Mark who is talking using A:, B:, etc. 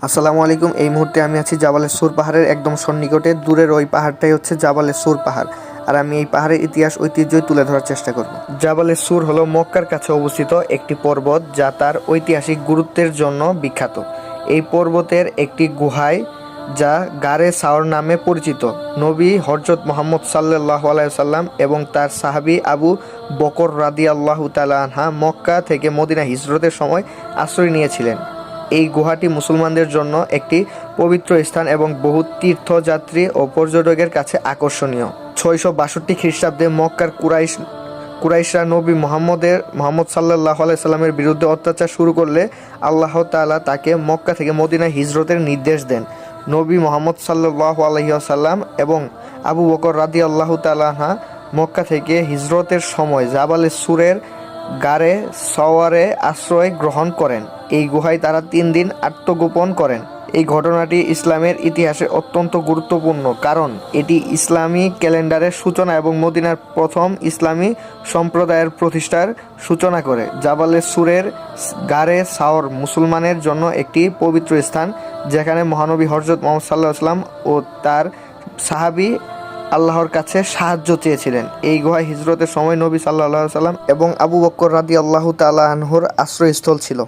A: আসসালামু আলাইকুম। এই মুহূর্তে আমি আছি জাবালের সুর পাহাড়ের একদম সন্নিকটে। দূরের ওই পাহাড়টাই হচ্ছে জাবালের সুর পাহাড়, আর আমি এই পাহাড়ের ইতিহাস ঐতিহ্যই তুলে ধরার চেষ্টা করব। জাবালের সুর হলো মক্কার কাছে অবস্থিত একটি পর্বত, যা তার ঐতিহাসিক গুরুত্বের জন্য বিখ্যাত। এই পর্বতের একটি গুহায়, যা গারে সাওর নামে পরিচিত, নবী হযরত মুহাম্মদ সাল্লাল্লাহু আলাইহি সাল্লাম এবং তার সাহাবী আবু বকর রাদিয়াল্লাহু তাআলা আনহা মক্কা থেকে মদিনা হিজরতের সময় আশ্রয় নিয়েছিলেন। এই গুহাটি মুসলমানদের জন্য একটি পবিত্র স্থান এবং বহু তীর্থযাত্রী ও পর্যটকের কাছে আকর্ষণীয়। 662 খ্রিস্টাব্দে মক্কার কুরাইশরা নবী মোহাম্মদ সাল্লাল্লাহু আলাইহি সাল্লামের বিরুদ্ধে অত্যাচার শুরু করলে আল্লাহ তাআলা তাকে মক্কা থেকে মদিনায় হিজরতের নির্দেশ দেন। নবী মোহাম্মদ সাল্লাল্লাহু আলাইহি ওয়াসাল্লাম এবং আবু বকর রাদিয়াল্লাহু তাআলা আনহা মক্কা থেকে হিজরতের সময় জাবালে সুরের গারে সওয়ারে আশ্রয় গ্রহণ করেন। এই গুহায় তারা 3 দিন আত্মগোপন করেন। এই ঘটনাটি ইসলামের ইতিহাসে অত্যন্ত গুরুত্বপূর্ণ, কারণ এটি ইসলামী ক্যালেন্ডারের সূচনা এবং মদিনার প্রথম ইসলামী সম্প্রদায়ের প্রতিষ্ঠার সূচনা করে। জাবালে সুরের গারে সাওর মুসলমানের জন্য একটি পবিত্র স্থান, যেখানে মহানবী হযরত মুহাম্মদ সাল্লাল্লাহু আলাইহি ওয়াসাল্লাম ও তার সাহাবী আল্লাহর কাছে সাহায্য চেয়েছিলেন। এই গুহায় হিজরতের সময় নবী সাল্লাল্লাহু আলাইহি ওয়াসাল্লাম এবং আবু বকর রাদিয়াল্লাহু তাআলা আনহুর আশ্রয়স্থল ছিল।